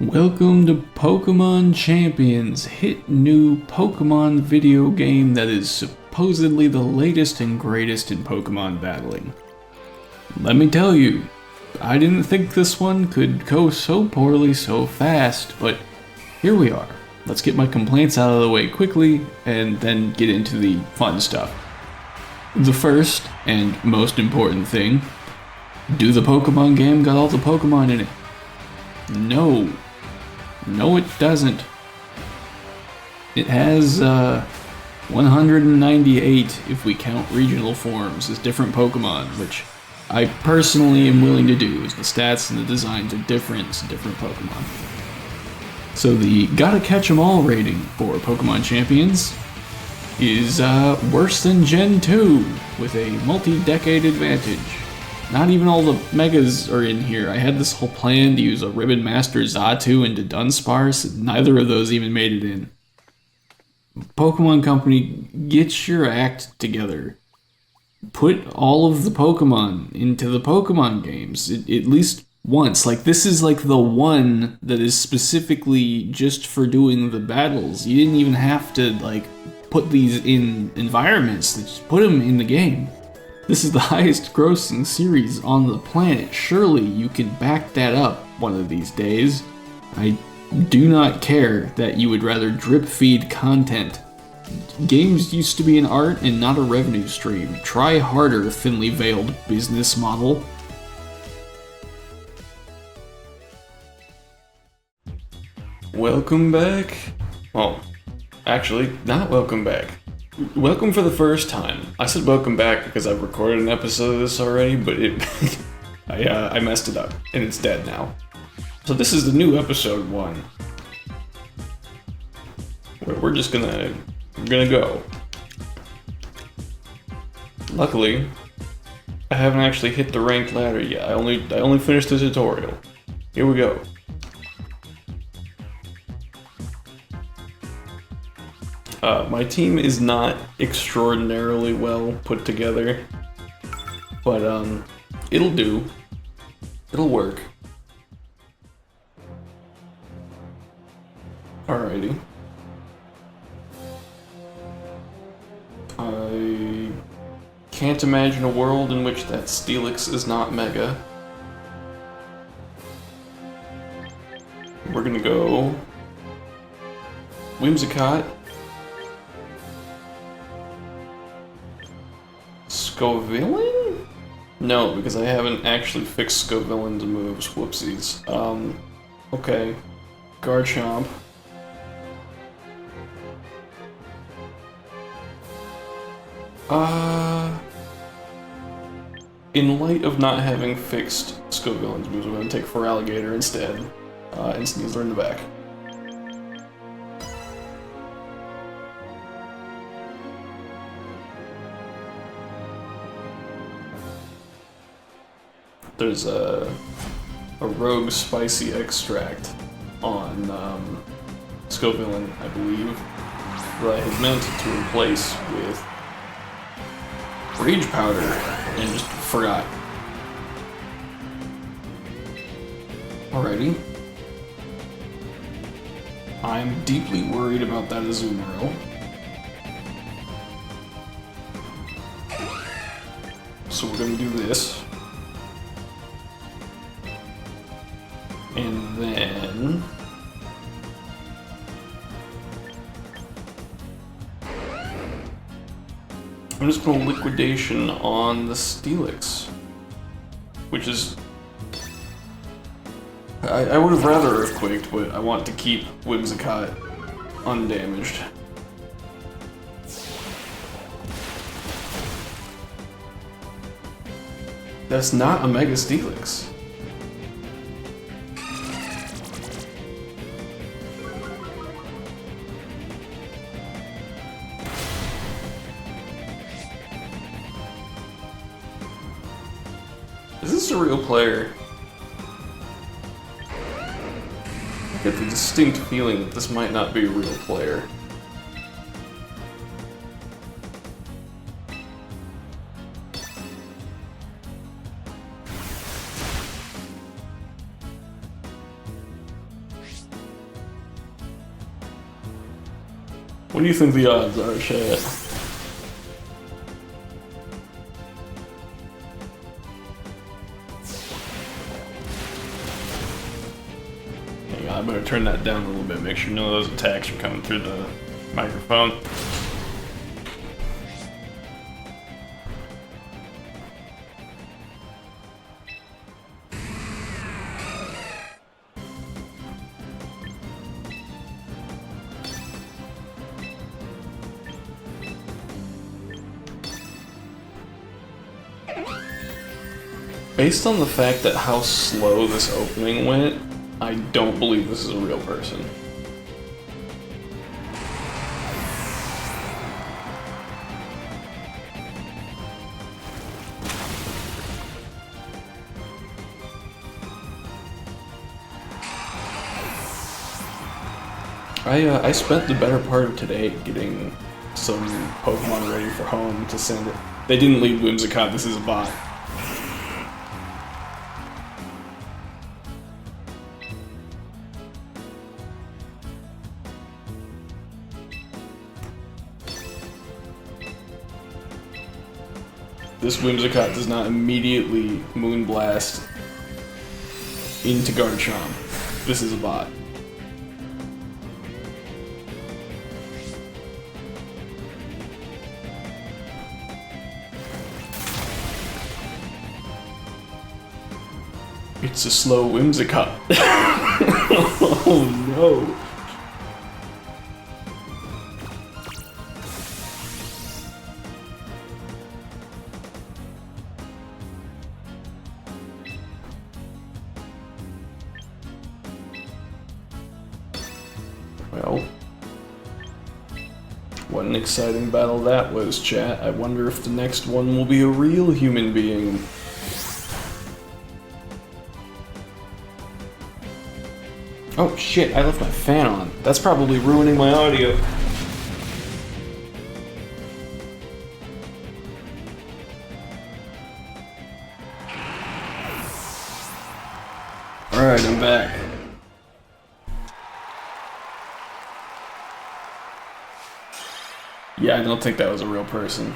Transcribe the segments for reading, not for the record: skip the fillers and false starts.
Welcome to Pokémon Champions, hit new Pokémon video game that is supposedly the latest and greatest in Pokémon battling. Let me tell you, I didn't think this one could go so poorly so fast, but here we are. Let's get my complaints out of the way quickly and then get into the fun stuff. The first and most important thing, do the Pokémon game got all the Pokémon in it? No. No, it doesn't. It has 198 if we count regional forms as different Pokemon, which I personally am willing to do, as the stats and the designs are different in different Pokemon. So the gotta catch 'em all rating for Pokemon Champions is worse than Gen 2, with a multi-decade advantage. Not even all the Megas are in here. I had this whole plan to use a Ribbon Master Xatu into Dunsparce. Neither of those even made it in. Pokemon Company, get your act together. Put all of the Pokemon into the Pokemon games, at least once. Like, this is like the one that is specifically just for doing the battles. You didn't even have to, like, put these in environments. Just put them in the game. This is the highest grossing series on the planet. Surely you can back that up one of these days. I do not care that you would rather drip feed content. Games used to be an art and not a revenue stream. Try harder, thinly veiled business model. Welcome back. Well, actually, not welcome back. Welcome for the first time. I said welcome back because I've recorded an episode of this already, but I messed it up, and it's dead now. So this is the new episode 1. Where we're just gonna go. Luckily, I haven't actually hit the ranked ladder yet. I only finished the tutorial. Here we go. My team is not extraordinarily well put together, but it'll do. It'll work. Alrighty. I can't imagine a world in which that Steelix is not Mega. We're gonna go Whimsicott. Scovillain? No, because I haven't actually fixed Scovillain's moves. Whoopsies. Okay. Garchomp. In light of not having fixed Scovillain's moves, I'm gonna take Feraligatr instead. And Sneasler in the back. There's a rogue spicy extract on Scovillain, I believe, that I had meant to replace with Rage Powder, and just forgot. Alrighty. I'm deeply worried about that Azumarill. So we're gonna do this. And then I'm just going to Liquidation on the Steelix, which is I would have rather Earthquaked, but I want to keep Whimsicott undamaged. That's not a Mega Steelix. Is this a real player? I get the distinct feeling that this might not be a real player. What do you think the odds are, chat? Hang on, I better turn that down a little bit, make sure none of those attacks are coming through the microphone. Based on the fact that how slow this opening went, I don't believe this is a real person. I spent the better part of today getting some Pokemon ready for home to send it. They didn't leave Whimsicott, this is a bot. This Whimsicott does not immediately Moonblast into Garchomp. This is a bot. It's a slow Whimsicott. Oh no. Well, what an exciting battle that was, chat. I wonder if the next one will be a real human being. Oh shit, I left my fan on. That's probably ruining my audio. Alright, I'm back. Yeah, I don't think that was a real person.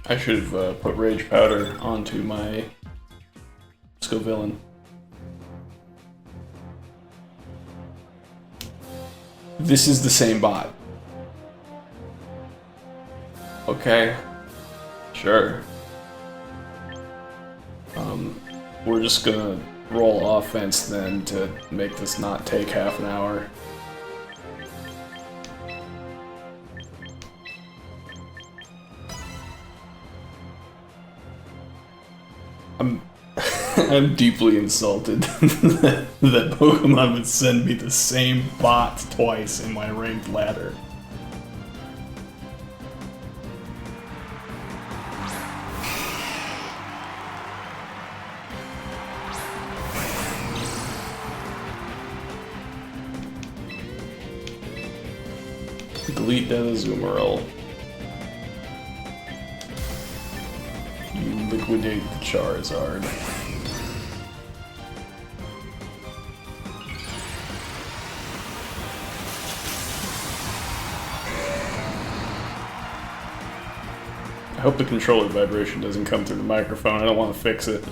I should have put Rage Powder onto my Scovillain. This is the same bot. Okay. Sure. We're just gonna roll offense then to make this not take half an hour. I'm deeply insulted that Pokemon would send me the same bot twice in my ranked ladder. Delete that Azumarill. You liquidate the Charizard. I hope the controller vibration doesn't come through the microphone. I don't want to fix it.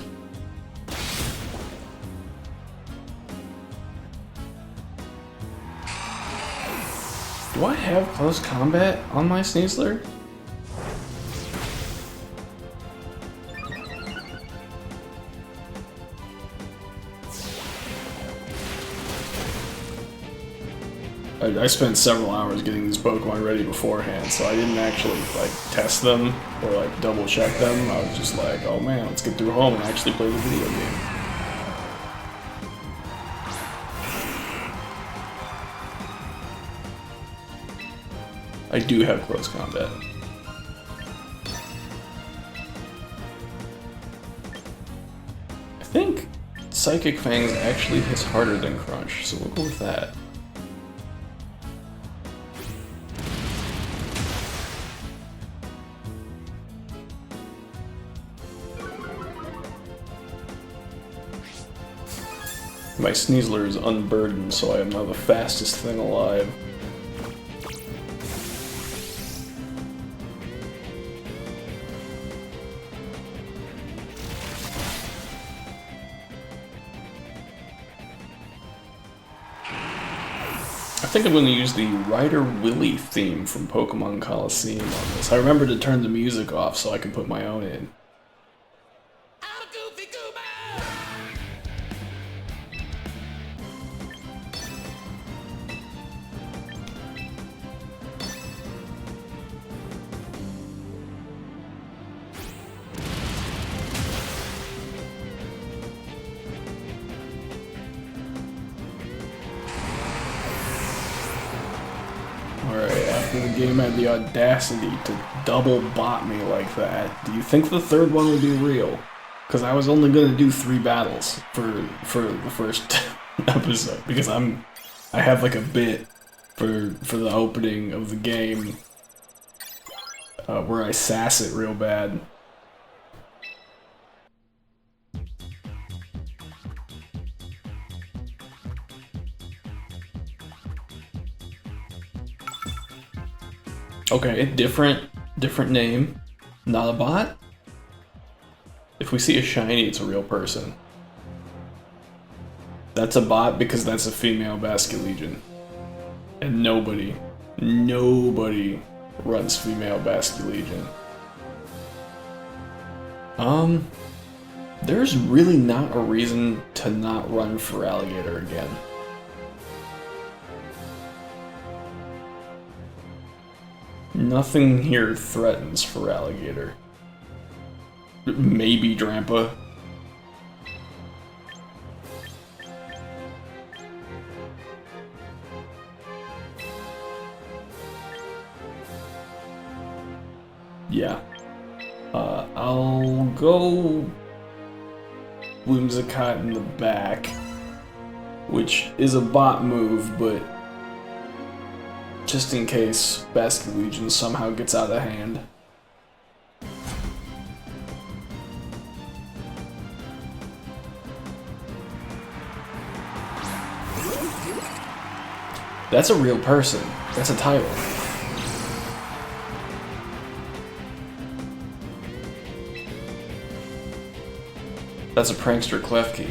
Do I have close combat on my Sneasler? I spent several hours getting these Pokemon ready beforehand, so I didn't actually like test them or like double check them. I was just like, oh man, let's get through home and actually play the video game. I do have close combat. I think Psychic Fangs actually hits harder than Crunch, so we'll go with that. My Sneasler is unburdened, so I am now the fastest thing alive. I think I'm going to use the Ryder Willy theme from Pokemon Coliseum on this. I remember to turn the music off so I can put my own in. The game had the audacity to double bot me like that. Do you think the third one would be real? Because I was only going to do 3 battles for the first episode, because I have like a bit for the opening of the game where I sass it real bad. Okay, different name, not a bot. If we see a shiny, it's a real person. That's a bot because that's a female Basculegion. And nobody runs female Basculegion. There's really not a reason to not run for Alligator again. Nothing here threatens for Alligator. Maybe Drampa. Yeah. I'll go Whimsicott in the back, which is a bot move, but just in case Basculegion somehow gets out of hand. That's a real person. That's a title. That's a prankster Klefki.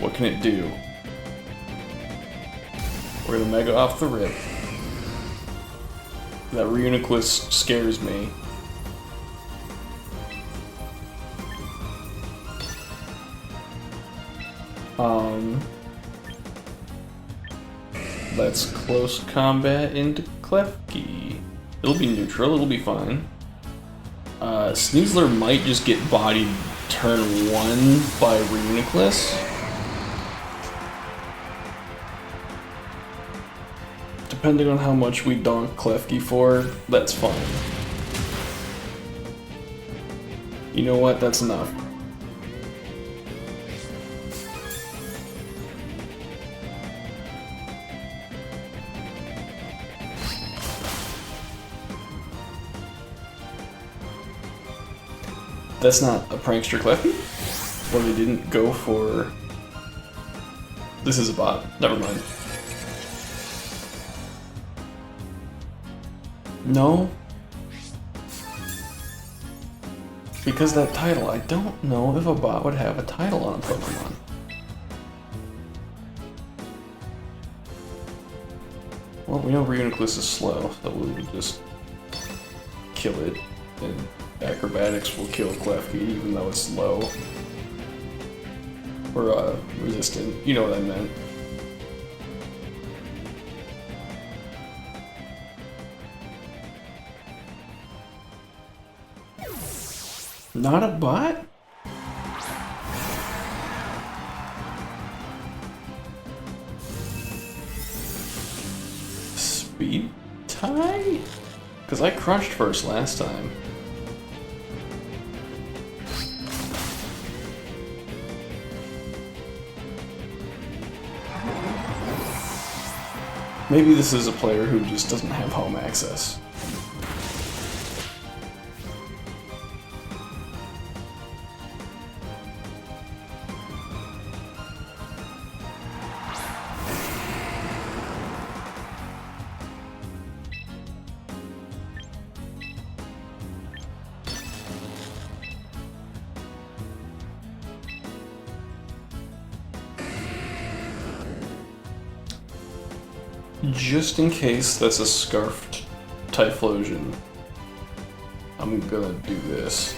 What can it do? We're gonna Mega off the rip. That Reuniclus scares me. Let's close combat into Klefki. It'll be neutral, it'll be fine. Sneasler might just get bodied turn 1 by Reuniclus. Depending on how much we donk Klefki for, that's fine. You know what? That's enough. That's not a prankster Klefki? Well, they didn't go for... This is a bot. Never mind. No. Because that title, I don't know if a bot would have a title on a Pokemon. Well, we know Reuniclus is slow, so we'll just kill it, and Acrobatics will kill Klefki even though it's slow. Or, resistant. You know what I meant. Not a bot? Speed tie? Because I crunched first last time. Maybe this is a player who just doesn't have home access. Just in case that's a scarfed Typhlosion, I'm gonna do this.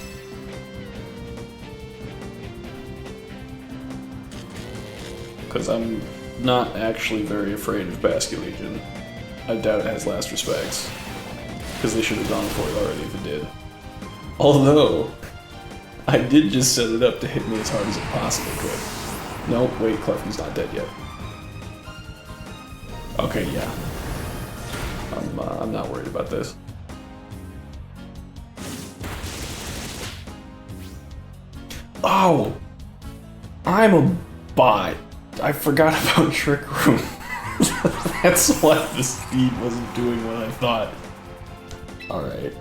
Because I'm not actually very afraid of Basculegion. I doubt it has last respects. Because they should have gone for it already if it did. Although, I did just set it up to hit me as hard as it possibly could. No, wait, Clefty's not dead yet. Okay, yeah. I'm not worried about this. Oh! I'm a bot. I forgot about Trick Room. That's why the speed wasn't doing what I thought. Alright.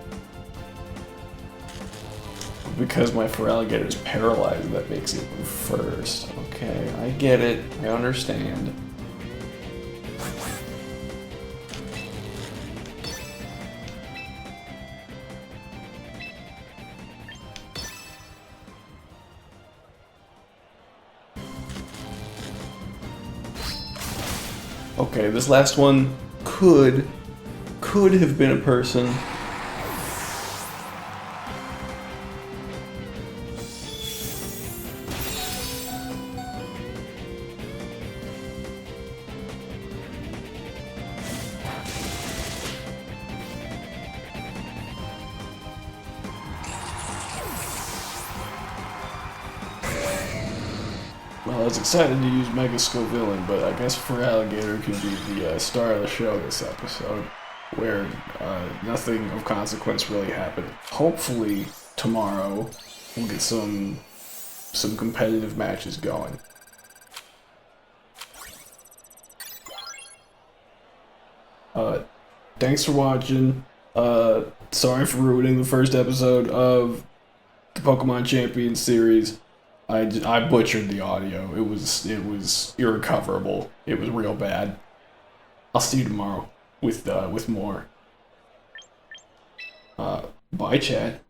Because my Feraligatr is paralyzed, that makes it move first. Okay, I get it. I understand. Okay, this last one could have been a person. Well, I was excited to use Mega Scovillain, but I guess Feraligatr could be the star of the show this episode, where nothing of consequence really happened. Hopefully, tomorrow, we'll get some competitive matches going. Thanks for watching. Sorry for ruining the first episode of the Pokemon Champions series. I butchered the audio. It was irrecoverable. It was real bad. I'll see you tomorrow with more. Bye, chat.